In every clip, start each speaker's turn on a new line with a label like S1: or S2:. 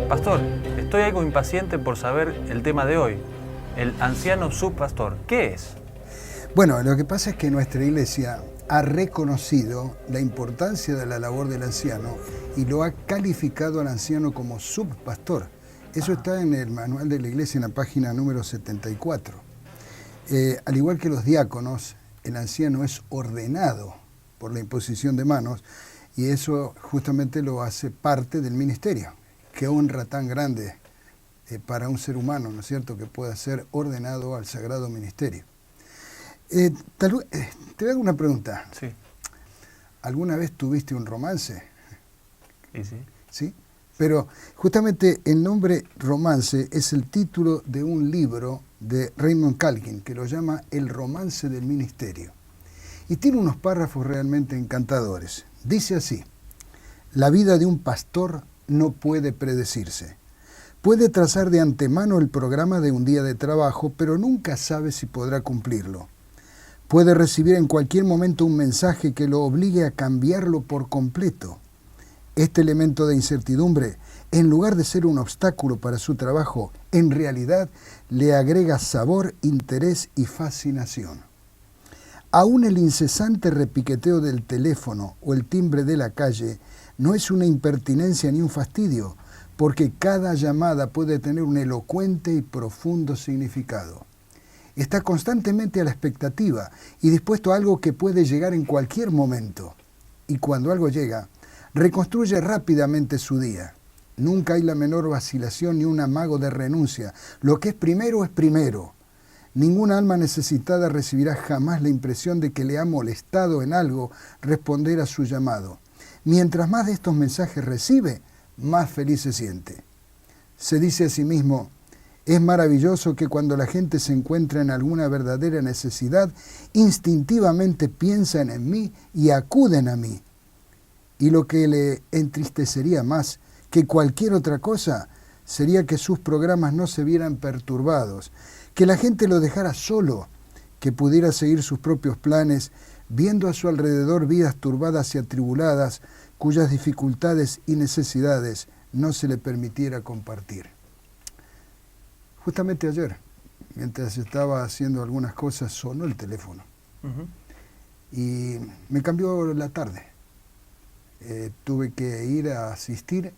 S1: Pastor, estoy algo impaciente por saber el tema de hoy, el anciano subpastor. ¿Qué es?
S2: Bueno, lo que pasa es que nuestra iglesia ha reconocido la importancia de la labor del anciano y lo ha calificado al anciano como subpastor. Eso está en el manual de la iglesia en la página número 74. Al igual que los diáconos, el anciano es ordenado por la imposición de manos y eso justamente lo hace parte del ministerio. Qué honra tan grande para un ser humano, ¿no es cierto?, que pueda ser ordenado al sagrado ministerio. Te hago una pregunta.
S1: Sí.
S2: ¿Alguna vez tuviste un romance?
S1: ¿Y sí?
S2: ¿Sí? Pero justamente el nombre romance es el título de un libro de Raymond Calvin que lo llama El romance del ministerio. Y tiene unos párrafos realmente encantadores. Dice así: la vida de un pastor no puede predecirse. Puede trazar de antemano el programa de un día de trabajo, pero nunca sabe si podrá cumplirlo. Puede recibir en cualquier momento un mensaje que lo obligue a cambiarlo por completo. Este elemento de incertidumbre, en lugar de ser un obstáculo para su trabajo, en realidad le agrega sabor, interés y fascinación. Aún el incesante repiqueteo del teléfono o el timbre de la calle no es una impertinencia ni un fastidio, porque cada llamada puede tener un elocuente y profundo significado. Está constantemente a la expectativa y dispuesto a algo que puede llegar en cualquier momento. Y cuando algo llega, reconstruye rápidamente su día. Nunca hay la menor vacilación ni un amago de renuncia. Lo que es primero es primero. Ninguna alma necesitada recibirá jamás la impresión de que le ha molestado en algo responder a su llamado. Mientras más de estos mensajes recibe, más feliz se siente. Se dice a sí mismo: es maravilloso que cuando la gente se encuentra en alguna verdadera necesidad, instintivamente piensan en mí y acuden a mí. Y lo que le entristecería más que cualquier otra cosa sería que sus programas no se vieran perturbados, que la gente lo dejara solo, que pudiera seguir sus propios planes, viendo a su alrededor vidas turbadas y atribuladas, cuyas dificultades y necesidades no se le permitiera compartir. Justamente ayer, mientras estaba haciendo algunas cosas, sonó el teléfono. Y me cambió la tarde. Tuve que ir a asistir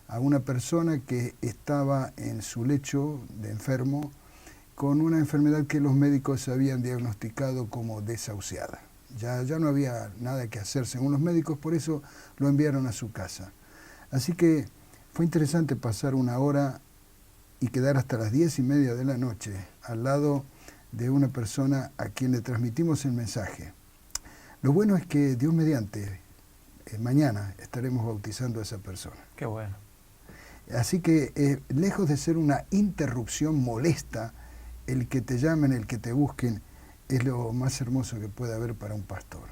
S2: a una persona que estaba en su lecho de enfermo con una enfermedad que los médicos habían diagnosticado como desahuciada. Ya no había nada que hacer según los médicos, por eso lo enviaron a su casa. Así que fue interesante pasar una hora y quedar hasta las 10:30 de la noche al lado de una persona a quien le transmitimos el mensaje. Lo bueno es que Dios mediante, mañana estaremos bautizando a esa persona.
S1: Qué bueno.
S2: Así que lejos de ser una interrupción molesta, el que te llamen, el que te busquen, es lo más hermoso que puede haber para un pastor.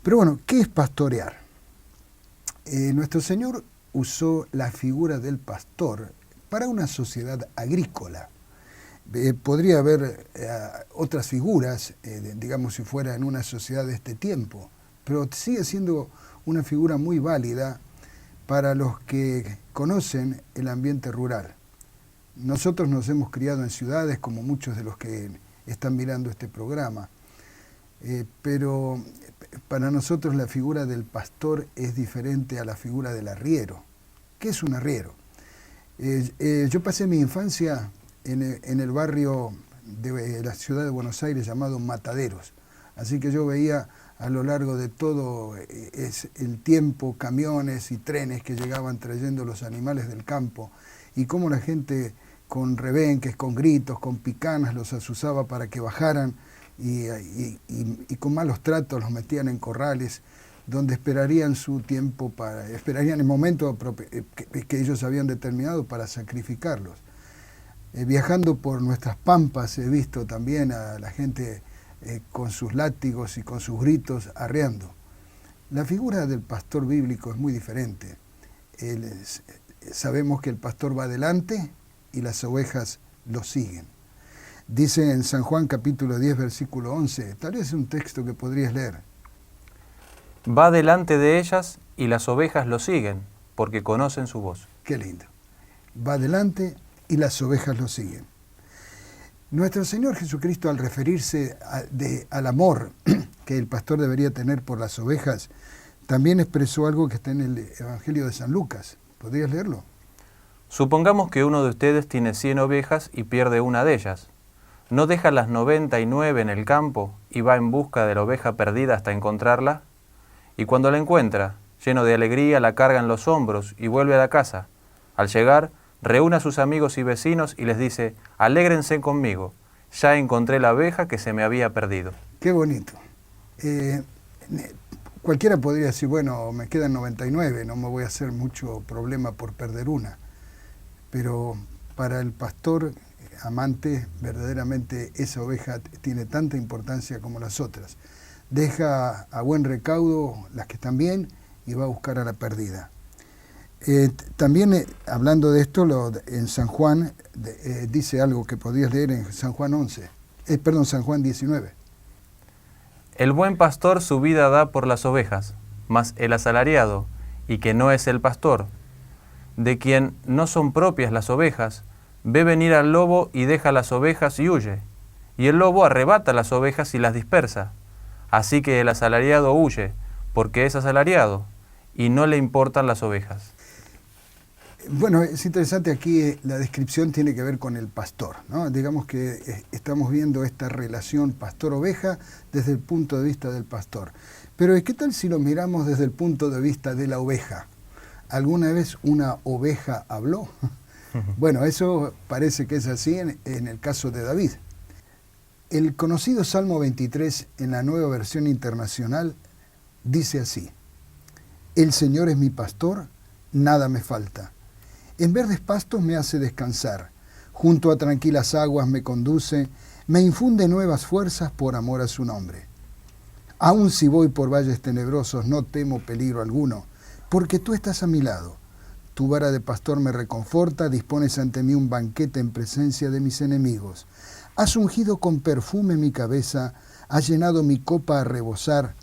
S2: Pero bueno, ¿qué es pastorear? Nuestro Señor usó la figura del pastor para una sociedad agrícola. Podría haber otras figuras, digamos si fuera en una sociedad de este tiempo, pero sigue siendo una figura muy válida para los que conocen el ambiente rural. Nosotros nos hemos criado en ciudades, como muchos de los que están mirando este programa, pero para nosotros la figura del pastor es diferente a la figura del arriero. ¿Qué es un arriero? Yo pasé mi infancia en el barrio de la ciudad de Buenos Aires llamado Mataderos, así que yo veía a lo largo de todo el tiempo camiones y trenes que llegaban trayendo los animales del campo y cómo la gente con rebenques, con gritos, con picanas los azuzaba para que bajaran y con malos tratos los metían en corrales donde esperarían su tiempo, esperarían el momento que ellos habían determinado para sacrificarlos. Viajando por nuestras pampas he visto también a la gente con sus látigos y con sus gritos arreando. La figura del pastor bíblico es muy diferente. Sabemos que el pastor va adelante y las ovejas lo siguen. Dice en San Juan capítulo 10, versículo 11, tal vez es un texto que podrías leer.
S1: Va delante de ellas y las ovejas lo siguen, porque conocen su voz.
S2: Qué lindo. va adelante y las ovejas lo siguen. Nuestro Señor Jesucristo, al referirse al amor que el pastor debería tener por las ovejas, también expresó algo que está en el Evangelio de San Lucas. ¿Podrías leerlo?
S1: Supongamos que uno de ustedes tiene 100 ovejas y pierde una de ellas. ¿No deja las 99 en el campo y va en busca de la oveja perdida hasta encontrarla? Y cuando la encuentra, lleno de alegría, la carga en los hombros y vuelve a la casa. Al llegar, reúne a sus amigos y vecinos y les dice: «Alégrense conmigo, ya encontré la oveja que se me había perdido».
S2: Qué bonito. Cualquiera podría decir, bueno, me quedan 99, no me voy a hacer mucho problema por perder una. Pero para el pastor amante, verdaderamente esa oveja tiene tanta importancia como las otras. Deja a buen recaudo las que están bien y va a buscar a la perdida. También hablando de esto, en San Juan dice algo que podrías leer en San Juan 19.
S1: El buen pastor su vida da por las ovejas, mas el asalariado, y que no es el pastor, de quien no son propias las ovejas, ve venir al lobo y deja las ovejas y huye, y el lobo arrebata las ovejas y las dispersa. Así que el asalariado huye, porque es asalariado, y no le importan las ovejas.
S2: Bueno, es interesante aquí, la descripción tiene que ver con el pastor, ¿no? Digamos que estamos viendo esta relación pastor-oveja desde el punto de vista del pastor. Pero ¿qué tal si lo miramos desde el punto de vista de la oveja? ¿Alguna vez una oveja habló? Bueno, eso parece que es así en el caso de David. El conocido Salmo 23 en la Nueva Versión Internacional dice así: «El Señor es mi pastor, nada me falta. En verdes pastos me hace descansar, junto a tranquilas aguas me conduce, me infunde nuevas fuerzas por amor a su nombre. Aun si voy por valles tenebrosos, no temo peligro alguno, porque tú estás a mi lado. Tu vara de pastor me reconforta, dispones ante mí un banquete en presencia de mis enemigos. Has ungido con perfume mi cabeza, has llenado mi copa a rebosar.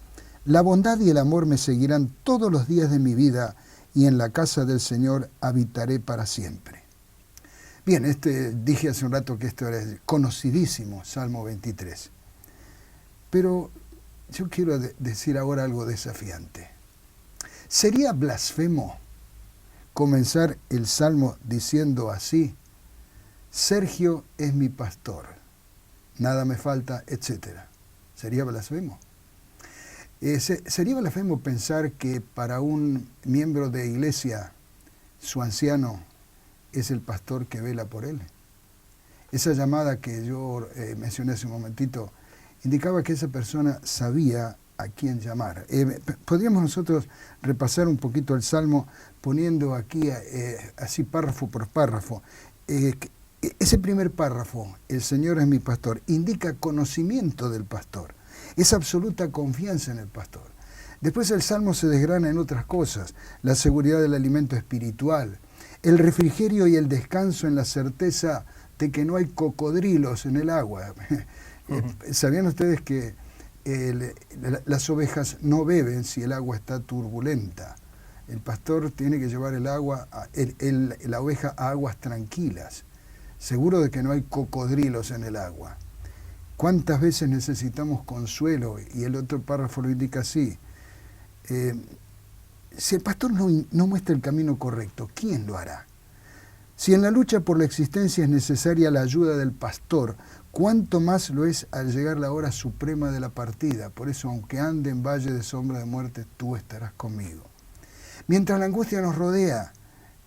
S2: La bondad y el amor me seguirán todos los días de mi vida, y en la casa del Señor habitaré para siempre». Bien, dije hace un rato que esto era el conocidísimo Salmo 23. Pero yo quiero decir ahora algo desafiante. ¿Sería blasfemo comenzar el Salmo diciendo así: «Sergio es mi pastor, nada me falta», etcétera? ¿Sería blasfemo? ¿Sería blasfemo pensar que para un miembro de iglesia su anciano es el pastor que vela por él? Esa llamada que yo mencioné hace un momentito indicaba que esa persona sabía a quién llamar. Podríamos nosotros repasar un poquito el Salmo poniendo aquí así párrafo por párrafo. Ese primer párrafo, «El Señor es mi pastor», indica conocimiento del pastor. Es absoluta confianza en el pastor. Después el Salmo se desgrana en otras cosas: la seguridad del alimento espiritual, el refrigerio y el descanso en la certeza de que no hay cocodrilos en el agua. ¿Sabían ustedes que las ovejas no beben si el agua está turbulenta? El pastor tiene que llevar la oveja a aguas tranquilas, seguro de que no hay cocodrilos en el agua. ¿Cuántas veces necesitamos consuelo? Y el otro párrafo lo indica así: si el pastor no muestra el camino correcto, ¿quién lo hará? Si en la lucha por la existencia es necesaria la ayuda del pastor, ¿cuánto más lo es al llegar la hora suprema de la partida? Por eso, aunque ande en valle de sombra de muerte, tú estarás conmigo. Mientras la angustia nos rodea,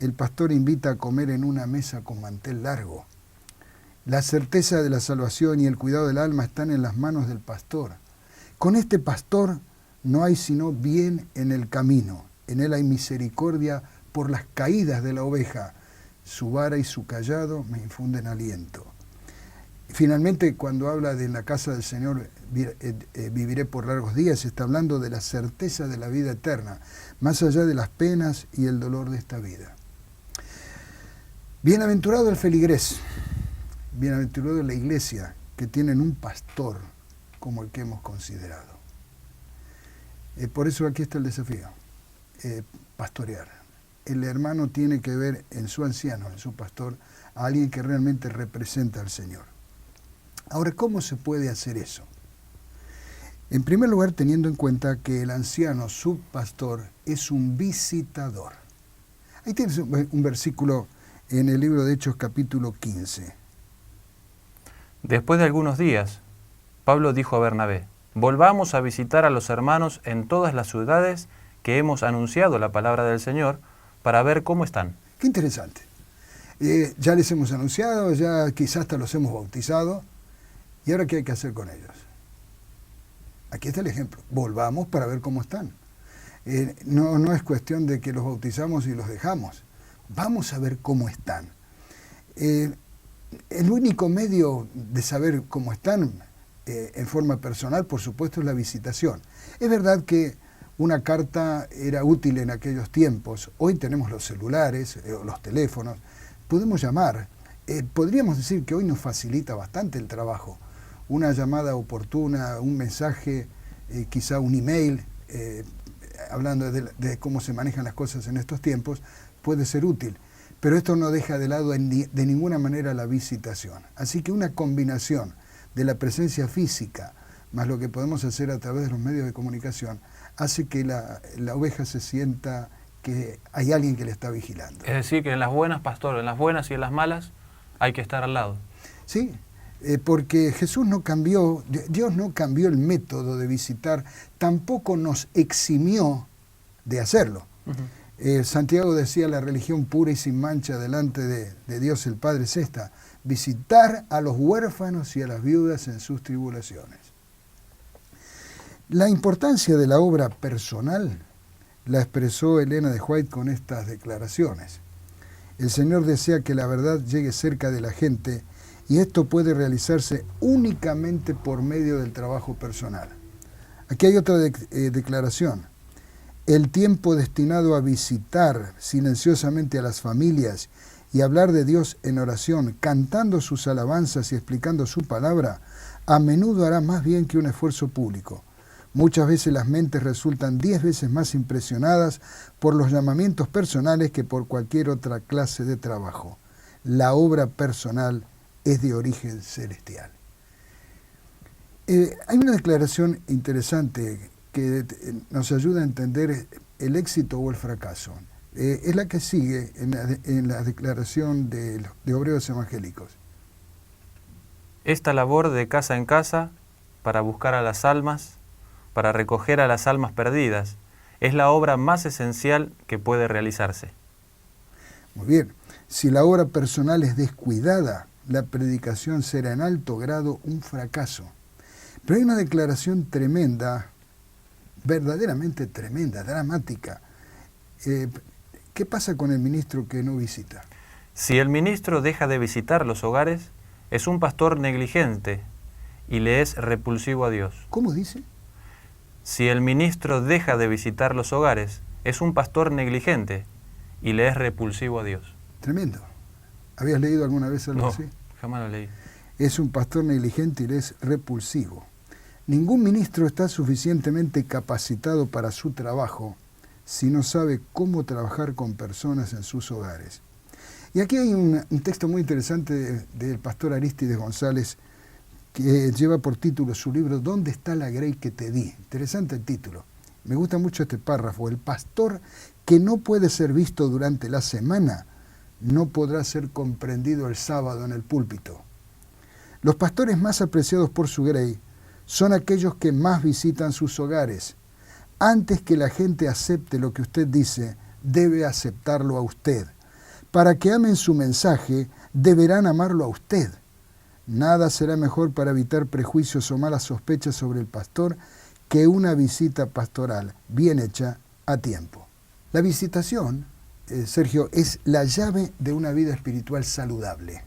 S2: el pastor invita a comer en una mesa con mantel largo. La certeza de la salvación y el cuidado del alma están en las manos del pastor. Con este pastor no hay sino bien en el camino. En él hay misericordia por las caídas de la oveja. Su vara y su cayado me infunden aliento. Finalmente, cuando habla de en la casa del Señor viviré por largos días, está hablando de la certeza de la vida eterna, más allá de las penas y el dolor de esta vida. Bienaventurado el feligrés, bienaventurado la iglesia, que tienen un pastor como el que hemos considerado. Por eso aquí está el desafío, pastorear. el hermano tiene que ver en su anciano, en su pastor, a alguien que realmente representa al Señor. Ahora, ¿cómo se puede hacer eso? En primer lugar, teniendo en cuenta que el anciano subpastor es un visitador. Ahí tienes un versículo en el libro de Hechos capítulo 15.
S1: Después de algunos días, Pablo dijo a Bernabé: volvamos a visitar a los hermanos en todas las ciudades que hemos anunciado la palabra del Señor para ver cómo están.
S2: Qué interesante. Ya les hemos anunciado, ya quizás hasta los hemos bautizado. ¿Y ahora qué hay que hacer con ellos? Aquí está el ejemplo. Volvamos para ver cómo están. No es cuestión de que los bautizamos y los dejamos. Vamos a ver cómo están. El único medio de saber cómo están en forma personal, por supuesto, es la visitación. Es verdad que una carta era útil en aquellos tiempos. Hoy tenemos los celulares, los teléfonos. Podemos llamar. Podríamos decir que hoy nos facilita bastante el trabajo. Una llamada oportuna, un mensaje, quizá un email, hablando de cómo se manejan las cosas en estos tiempos, puede ser útil. Pero esto no deja de lado de ninguna manera la visitación. Así que una combinación de la presencia física más lo que podemos hacer a través de los medios de comunicación hace que la oveja se sienta que hay alguien que le está vigilando.
S1: Es decir, que en las buenas, pastor, en las buenas y en las malas hay que estar al lado.
S2: Sí, porque Jesús no cambió, Dios no cambió el método de visitar, tampoco nos eximió de hacerlo. Santiago decía: la religión pura y sin mancha delante de Dios el Padre es esta: visitar a los huérfanos y a las viudas en sus tribulaciones. La importancia de la obra personal la expresó Elena de White con estas declaraciones: el Señor desea que la verdad llegue cerca de la gente, y esto puede realizarse únicamente por medio del trabajo personal. Aquí hay otra declaración: el tiempo destinado a visitar silenciosamente a las familias y hablar de Dios en oración, cantando sus alabanzas y explicando su palabra, a menudo hará más bien que un esfuerzo público. Muchas veces las mentes resultan 10 veces más impresionadas por los llamamientos personales que por cualquier otra clase de trabajo. La obra personal es de origen celestial. Hay una declaración interesante que nos ayuda a entender el éxito o el fracaso. Es la que sigue en la declaración de Obreros Evangélicos.
S1: Esta labor de casa en casa, para buscar a las almas, para recoger a las almas perdidas, es la obra más esencial que puede realizarse.
S2: Muy bien. Si la obra personal es descuidada, la predicación será en alto grado un fracaso. Pero hay una declaración tremenda, verdaderamente tremenda, dramática. ¿Qué pasa con el ministro que no visita?
S1: Si el ministro deja de visitar los hogares, es un pastor negligente y le es repulsivo a Dios.
S2: ¿Cómo dice?
S1: Si el ministro deja de visitar los hogares, es un pastor negligente y le es repulsivo a Dios.
S2: Tremendo. ¿Habías leído alguna vez algo así?
S1: No, jamás lo leí.
S2: Es un pastor negligente y le es repulsivo. Ningún ministro está suficientemente capacitado para su trabajo si no sabe cómo trabajar con personas en sus hogares. Y aquí hay un texto muy interesante del pastor Arístides González que lleva por título su libro ¿Dónde está la grey que te di? Interesante el título. Me gusta mucho este párrafo. El pastor que no puede ser visto durante la semana no podrá ser comprendido el sábado en el púlpito. Los pastores más apreciados por su grey son aquellos que más visitan sus hogares. Antes que la gente acepte lo que usted dice, debe aceptarlo a usted. Para que amen su mensaje, deberán amarlo a usted. Nada será mejor para evitar prejuicios o malas sospechas sobre el pastor que una visita pastoral bien hecha a tiempo. La visitación, Sergio, es la llave de una vida espiritual saludable.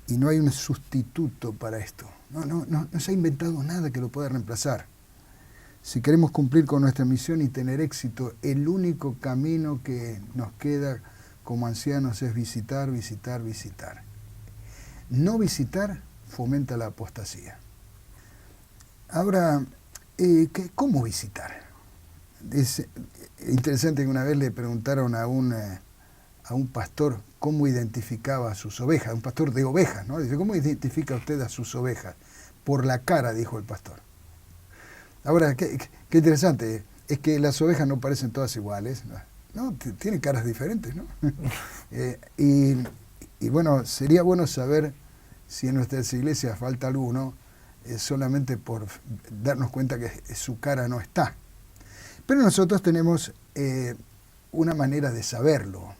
S2: Y no hay un sustituto para esto. No se ha inventado nada que lo pueda reemplazar. Si queremos cumplir con nuestra misión y tener éxito, el único camino que nos queda como ancianos es visitar, visitar, visitar. No visitar fomenta la apostasía. Ahora, ¿cómo visitar? Es interesante que una vez le preguntaron a un pastor cómo identificaba a sus ovejas, un pastor de ovejas, ¿no? Dice, ¿cómo identifica usted a sus ovejas? Por la cara, dijo el pastor. Ahora, qué interesante, es que las ovejas no parecen todas iguales, ¿no? Tienen caras diferentes, ¿no? Y bueno, sería bueno saber si en nuestras iglesias falta alguno, solamente por darnos cuenta que su cara no está. Pero nosotros tenemos una manera de saberlo.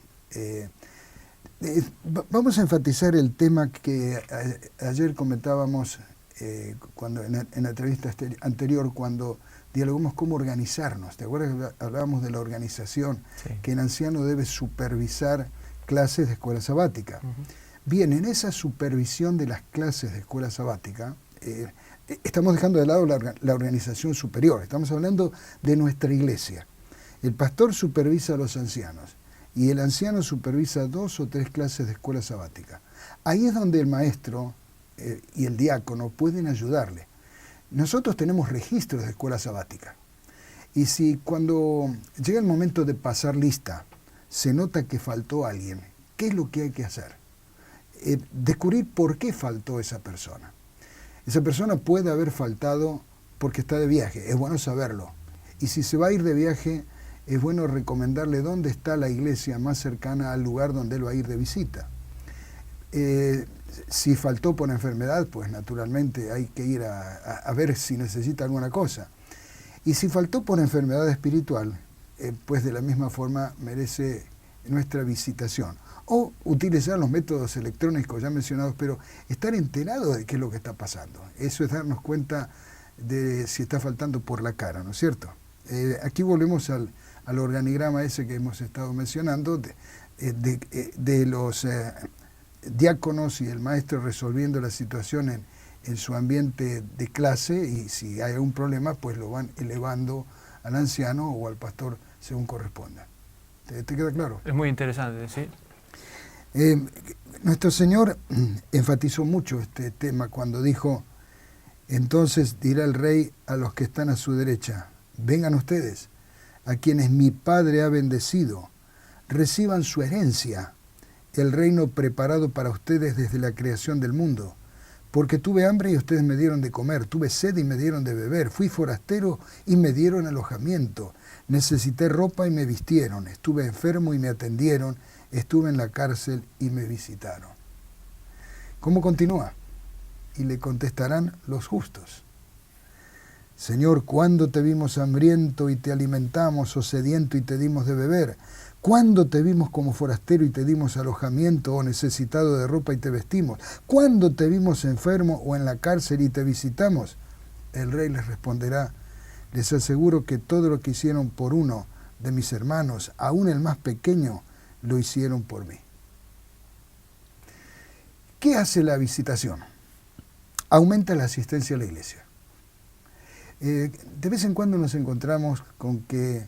S2: Vamos a enfatizar el tema que ayer comentábamos cuando en la entrevista anterior, cuando dialogamos cómo organizarnos. ¿Te acuerdas que hablábamos de la organización? Sí. Que el anciano debe supervisar clases de escuela sabática. Bien, en esa supervisión de las clases de escuela sabática, estamos dejando de lado la organización superior, estamos hablando de nuestra iglesia. El pastor supervisa a los ancianos y el anciano supervisa 2 o 3 clases de escuela sabática. Ahí es donde el maestro y el diácono pueden ayudarle. Nosotros tenemos registros de escuela sabática y si cuando llega el momento de pasar lista se nota que faltó alguien, ¿qué es lo que hay que hacer? Descubrir por qué faltó esa persona. Esa persona puede haber faltado porque está de viaje, es bueno saberlo. Y si se va a ir de viaje, es bueno recomendarle dónde está la iglesia más cercana al lugar donde él va a ir de visita. Si faltó por enfermedad, pues naturalmente hay que ir a ver si necesita alguna cosa. Y si faltó por enfermedad espiritual, pues de la misma forma merece nuestra visitación. O utilizar los métodos electrónicos ya mencionados, pero estar enterado de qué es lo que está pasando. Eso es darnos cuenta de si está faltando por la cara, ¿no es cierto? Aquí volvemos al organigrama ese que hemos estado mencionando, de los diáconos y el maestro resolviendo la situación en su ambiente de clase, y si hay algún problema, pues lo van elevando al anciano o al pastor según corresponda. ¿Te queda claro?
S1: Es muy interesante, ¿sí?
S2: Nuestro Señor enfatizó mucho este tema cuando dijo, entonces dirá el rey a los que están a su derecha, vengan ustedes, a quienes mi Padre ha bendecido, reciban su herencia, el reino preparado para ustedes desde la creación del mundo. Porque tuve hambre y ustedes me dieron de comer, tuve sed y me dieron de beber, fui forastero y me dieron alojamiento, necesité ropa y me vistieron, estuve enfermo y me atendieron, estuve en la cárcel y me visitaron. ¿Cómo continúa? Y le contestarán los justos. Señor, ¿cuándo te vimos hambriento y te alimentamos, o sediento y te dimos de beber? ¿Cuándo te vimos como forastero y te dimos alojamiento, o necesitado de ropa y te vestimos? ¿Cuándo te vimos enfermo o en la cárcel y te visitamos? El rey les responderá, les aseguro que todo lo que hicieron por uno de mis hermanos, aún el más pequeño, lo hicieron por mí. ¿Qué hace la visitación? Aumenta la asistencia a la iglesia. De vez en cuando nos encontramos con que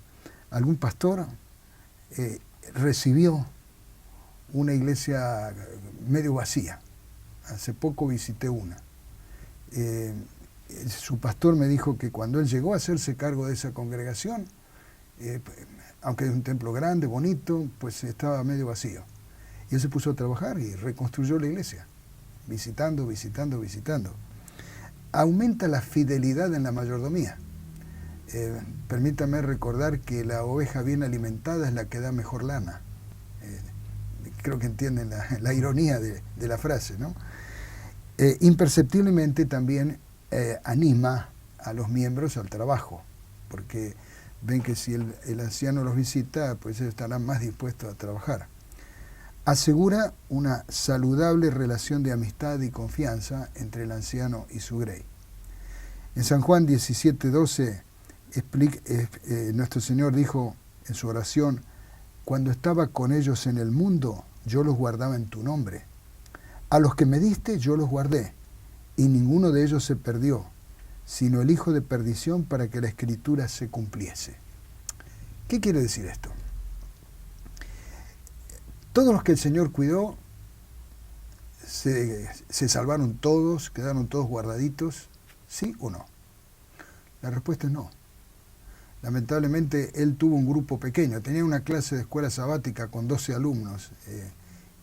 S2: algún pastor recibió una iglesia medio vacía. Hace poco visité una. Su pastor me dijo que cuando él llegó a hacerse cargo de esa congregación, aunque es un templo grande, bonito, pues estaba medio vacío. Y él se puso a trabajar y reconstruyó la iglesia, visitando. Aumenta la fidelidad en la mayordomía. Permítame recordar que la oveja bien alimentada es la que da mejor lana. Creo que entienden la ironía de la frase, ¿no? Imperceptiblemente también anima a los miembros al trabajo, porque ven que si el anciano los visita, pues ellos estarán más dispuestos a trabajar. Asegura una saludable relación de amistad y confianza entre el anciano y su grey. En San Juan 17:12, nuestro Señor dijo en su oración, cuando estaba con ellos en el mundo, yo los guardaba en tu nombre. A los que me diste, yo los guardé, y ninguno de ellos se perdió, sino el hijo de perdición, para que la Escritura se cumpliese. ¿Qué quiere decir esto? Todos los que el Señor cuidó, se salvaron todos, quedaron todos guardaditos, ¿sí o no? La respuesta es no. Lamentablemente él tuvo un grupo pequeño, tenía una clase de escuela sabática con 12 alumnos,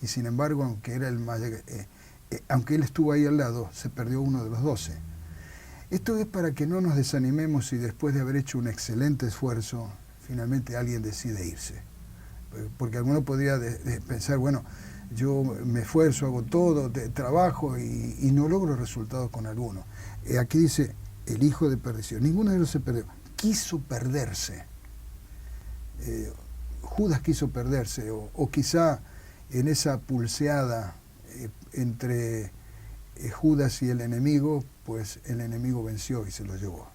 S2: y sin embargo, aunque él estuvo ahí al lado, se perdió uno de los 12. Esto es para que no nos desanimemos si después de haber hecho un excelente esfuerzo, finalmente alguien decide irse. Porque alguno podría pensar, bueno, yo me esfuerzo, hago todo, trabajo y no logro resultados con alguno. Aquí dice, el hijo de perdición. Ninguno de ellos se perdió. Quiso perderse. Judas quiso perderse, o quizá en esa pulseada entre Judas y el enemigo, pues el enemigo venció y se lo llevó.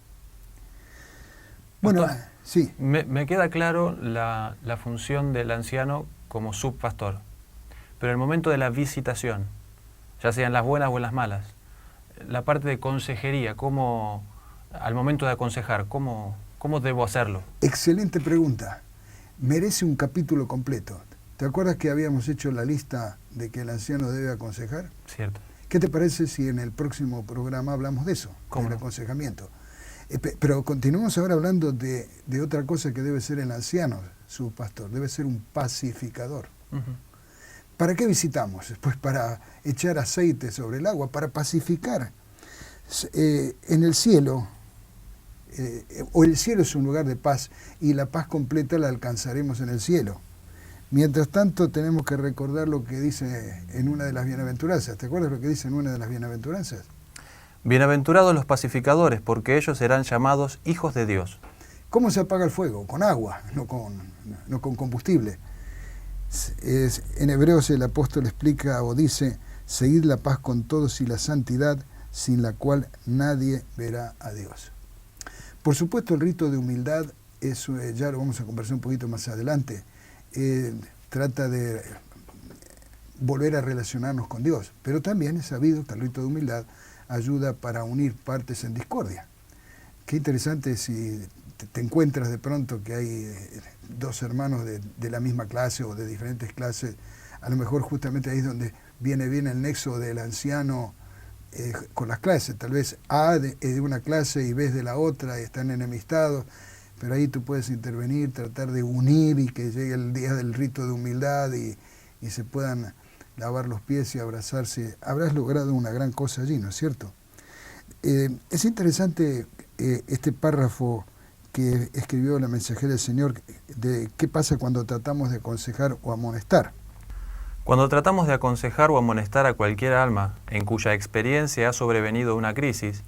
S2: Bueno,
S1: Pastor,
S2: sí.
S1: Me queda claro la función del anciano como subpastor, pero en el momento de la visitación, ya sean las buenas o en las malas, la parte de consejería, al momento de aconsejar, ¿cómo debo hacerlo?
S2: Excelente pregunta. Merece un capítulo completo. ¿Te acuerdas que habíamos hecho la lista de que el anciano debe aconsejar?
S1: Cierto.
S2: ¿Qué te parece si en el próximo programa hablamos de eso, del aconsejamiento? Pero continuamos ahora hablando de otra cosa que debe ser el anciano, su pastor, debe ser un pacificador. ¿Para qué visitamos? Pues para echar aceite sobre el agua, para pacificar. En el cielo, o el cielo es un lugar de paz, y la paz completa la alcanzaremos en el cielo. Mientras tanto, tenemos que recordar lo que dice en una de las bienaventuranzas. ¿Te acuerdas lo que dice en una de las bienaventuranzas?
S1: Bienaventurados los pacificadores, porque ellos serán llamados hijos de Dios.
S2: ¿Cómo se apaga el fuego? Con agua, no con combustible. En Hebreos el apóstol explica o dice, seguid la paz con todos y la santidad, sin la cual nadie verá a Dios. Por supuesto, el rito de humildad, eso ya lo vamos a conversar un poquito más adelante, trata de volver a relacionarnos con Dios, pero también es sabido que el rito de humildad ayuda para unir partes en discordia. Qué interesante si te encuentras de pronto que hay dos hermanos de la misma clase o de diferentes clases, a lo mejor justamente ahí es donde viene bien el nexo del anciano con las clases. Tal vez A es de una clase y B es de la otra y están enemistados, pero ahí tú puedes intervenir, tratar de unir y que llegue el día del rito de humildad y se puedan lavar los pies y abrazarse. Habrás logrado una gran cosa allí, ¿no es cierto? Es interesante este párrafo que escribió la mensajera del Señor de qué pasa cuando tratamos de aconsejar o amonestar.
S1: Cuando tratamos de aconsejar o amonestar a cualquier alma en cuya experiencia ha sobrevenido una crisis,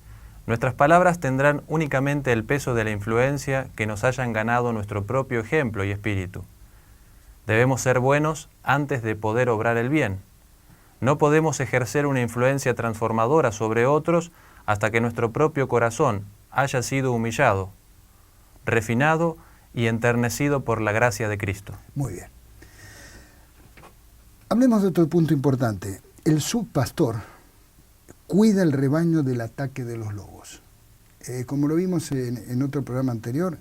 S1: nuestras palabras tendrán únicamente el peso de la influencia que nos hayan ganado nuestro propio ejemplo y espíritu. Debemos ser buenos antes de poder obrar el bien. No podemos ejercer una influencia transformadora sobre otros hasta que nuestro propio corazón haya sido humillado, refinado y enternecido por la gracia de Cristo.
S2: Muy bien. Hablemos de otro punto importante. El subpastor cuida el rebaño del ataque de los lobos. Como lo vimos en otro programa anterior,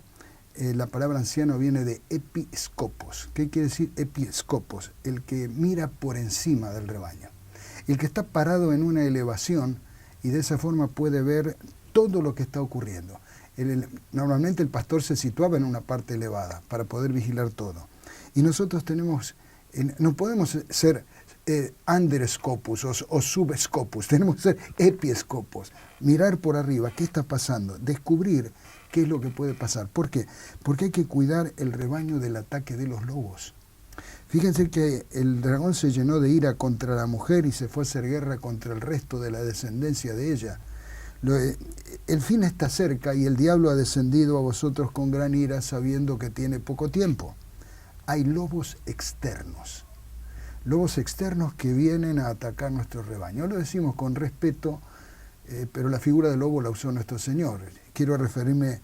S2: la palabra anciano viene de episcopos. ¿Qué quiere decir episcopos? El que mira por encima del rebaño. El que está parado en una elevación y de esa forma puede ver todo lo que está ocurriendo. Normalmente el pastor se situaba en una parte elevada para poder vigilar todo. Y nosotros no podemos ser underscopus o subscopus, tenemos que ser episcopos, mirar por arriba qué está pasando, descubrir qué es lo que puede pasar. ¿Por qué? Porque hay que cuidar el rebaño del ataque de los lobos. Fíjense que el dragón se llenó de ira contra la mujer y se fue a hacer guerra contra el resto de la descendencia de ella. El fin está cerca y el diablo ha descendido a vosotros con gran ira sabiendo que tiene poco tiempo. Hay lobos externos que vienen a atacar nuestro rebaño. Lo decimos con respeto, pero la figura del lobo la usó nuestro Señor. Quiero referirme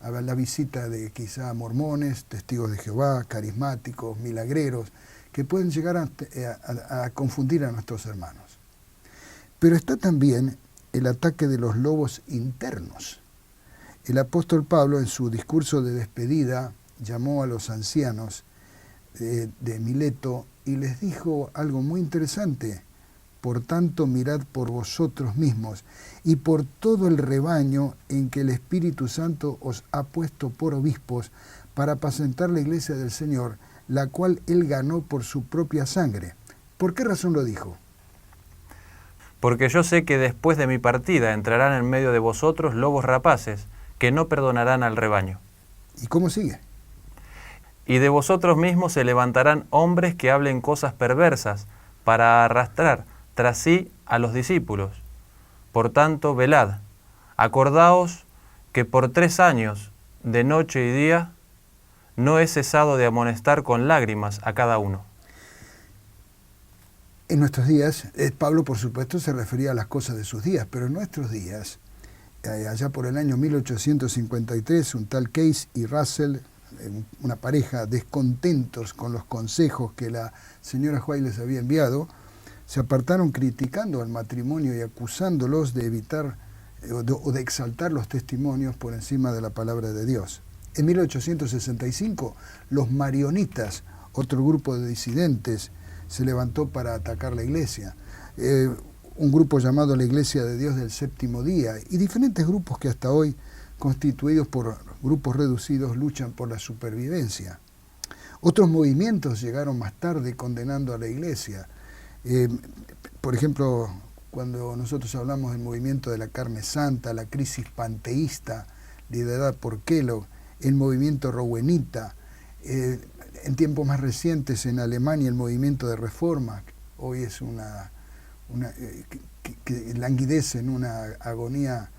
S2: a la visita de quizá mormones, testigos de Jehová, carismáticos, milagreros, que pueden llegar a confundir a nuestros hermanos. Pero está también el ataque de los lobos internos. El apóstol Pablo, en su discurso de despedida, llamó a los ancianos de Mileto y les dijo algo muy interesante Por tanto, mirad por vosotros mismos y por todo el rebaño en que el Espíritu Santo os ha puesto por obispos para apacentar la iglesia del Señor, la cual él ganó por su propia sangre. ¿Por qué razón lo dijo?
S1: Porque yo sé que después de mi partida entrarán en medio de vosotros lobos rapaces, que no perdonarán al rebaño.
S2: ¿Y cómo sigue?
S1: Y de vosotros mismos se levantarán hombres que hablen cosas perversas, para arrastrar tras sí a los discípulos. Por tanto, velad, acordaos que por 3 años, de noche y día, no he cesado de amonestar con lágrimas a cada uno.
S2: En nuestros días, Pablo por supuesto se refería a las cosas de sus días, pero en nuestros días, allá por el año 1853, un tal Case y Russell, una pareja descontentos con los consejos que la señora White les había enviado, se apartaron criticando al matrimonio y acusándolos de evitar o de exaltar los testimonios por encima de la palabra de Dios. En 1865, los marionitas, otro grupo de disidentes, se levantó para atacar la iglesia. Un grupo llamado la Iglesia de Dios del Séptimo Día y diferentes grupos que hasta hoy, constituidos por grupos reducidos, luchan por la supervivencia. Otros movimientos llegaron más tarde condenando a la iglesia. Por ejemplo, cuando nosotros hablamos del movimiento de la carne santa, la crisis panteísta, liderada por Kellogg, el movimiento rowenita, en tiempos más recientes en Alemania el movimiento de reforma, hoy es que languidece en una agonía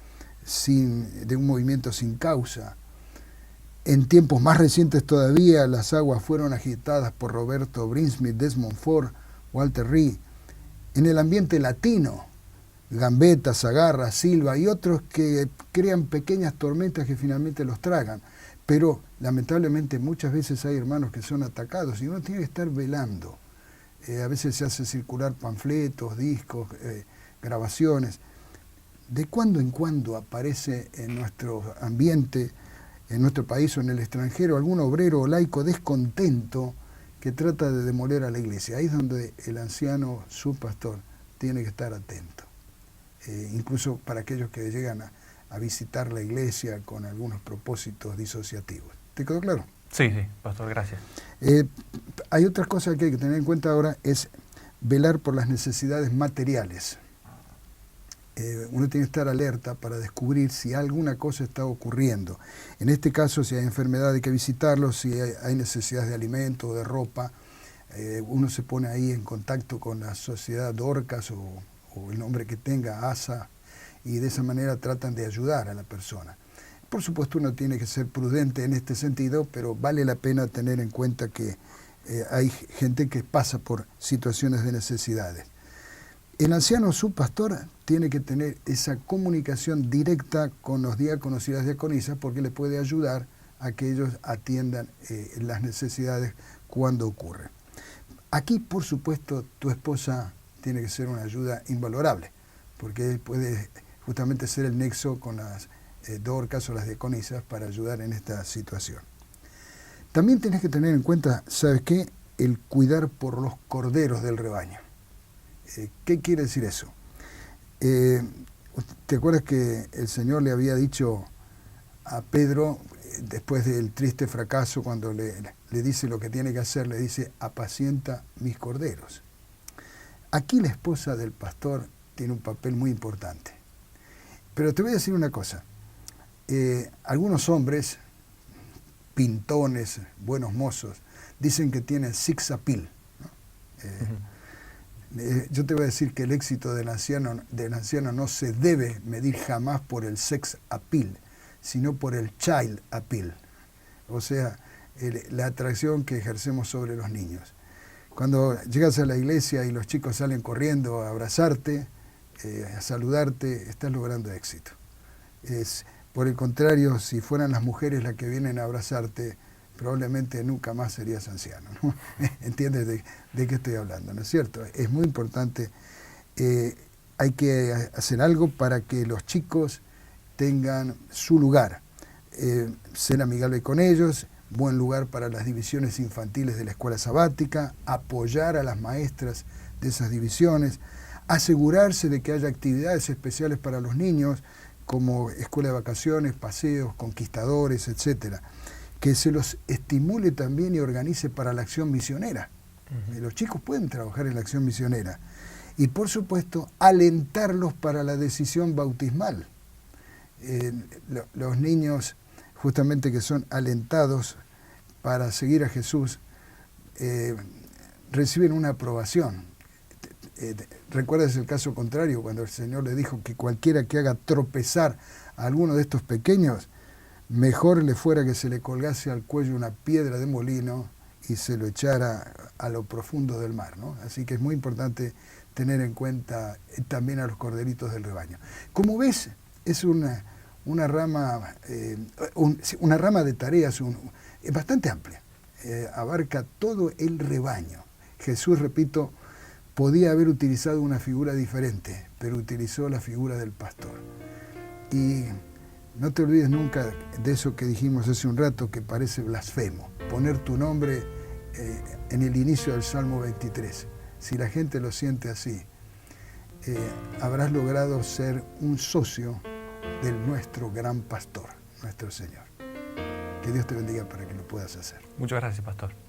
S2: de un movimiento sin causa. En tiempos más recientes todavía las aguas fueron agitadas por Roberto Brinsmith, Desmond Ford, Walter Reed. En el ambiente latino, Gambetta, Sagarra, Silva y otros que crean pequeñas tormentas que finalmente los tragan. Pero lamentablemente muchas veces hay hermanos que son atacados y uno tiene que estar velando. A veces se hace circular panfletos, discos, grabaciones. De cuando en cuando aparece en nuestro ambiente, en nuestro país o en el extranjero, algún obrero o laico descontento que trata de demoler a la iglesia. Ahí es donde el anciano, su pastor, tiene que estar atento. Incluso para aquellos que llegan a visitar la iglesia con algunos propósitos disociativos. ¿Te quedó claro?
S1: Sí, pastor, gracias.
S2: Hay otra cosa que hay que tener en cuenta ahora, es velar por las necesidades materiales. Uno tiene que estar alerta para descubrir si alguna cosa está ocurriendo. En este caso, si hay enfermedad hay que visitarlo, si hay necesidades de alimento o de ropa, uno se pone ahí en contacto con la sociedad Dorcas o el nombre que tenga, ASA, y de esa manera tratan de ayudar a la persona. Por supuesto uno tiene que ser prudente en este sentido, pero vale la pena tener en cuenta que hay gente que pasa por situaciones de necesidades. El anciano subpastor tiene que tener esa comunicación directa con los diáconos y las diaconisas porque le puede ayudar a que ellos atiendan las necesidades cuando ocurren. Aquí, por supuesto, tu esposa tiene que ser una ayuda invalorable, porque puede justamente ser el nexo con las Dorcas o las diaconisas para ayudar en esta situación. También tienes que tener en cuenta, ¿sabes qué? El cuidar por los corderos del rebaño. ¿Qué quiere decir eso? ¿Te acuerdas que el Señor le había dicho a Pedro, después del triste fracaso, cuando le dice lo que tiene que hacer, le dice, apacienta mis corderos? Aquí la esposa del pastor tiene un papel muy importante. Pero te voy a decir una cosa. Algunos hombres, pintones, buenos mozos, dicen que tienen sex appeal, ¿no? Yo te voy a decir que el éxito del anciano no se debe medir jamás por el sex appeal, sino por el child appeal, o sea, la atracción que ejercemos sobre los niños. Cuando llegas a la iglesia y los chicos salen corriendo a abrazarte, a saludarte, estás logrando éxito. Por el contrario, si fueran las mujeres las que vienen a abrazarte, probablemente nunca más serías anciano, ¿no? ¿Entiendes de qué estoy hablando, no es cierto? Es muy importante. Hay que hacer algo para que los chicos tengan su lugar. Ser amigable con ellos, buen lugar para las divisiones infantiles de la escuela sabática, apoyar a las maestras de esas divisiones, asegurarse de que haya actividades especiales para los niños, como escuela de vacaciones, paseos, conquistadores, etcétera, que se los estimule también y organice para la acción misionera. Los chicos pueden trabajar en la acción misionera. Y por supuesto, alentarlos para la decisión bautismal. Los niños, justamente que son alentados para seguir a Jesús, reciben una aprobación. ¿Recuerdas el caso contrario, cuando el Señor le dijo que cualquiera que haga tropezar a alguno de estos pequeños, mejor le fuera que se le colgase al cuello una piedra de molino y se lo echara a lo profundo del mar, ¿no? Así que es muy importante tener en cuenta también a los corderitos del rebaño. Como ves, es una rama de tareas bastante amplia. Abarca todo el rebaño. Jesús, repito, podía haber utilizado una figura diferente, pero utilizó la figura del pastor. Y no te olvides nunca de eso que dijimos hace un rato, que parece blasfemo, poner tu nombre en el inicio del Salmo 23. Si la gente lo siente así, habrás logrado ser un socio de nuestro gran pastor, nuestro Señor. Que Dios te bendiga para que lo puedas hacer.
S1: Muchas gracias, pastor.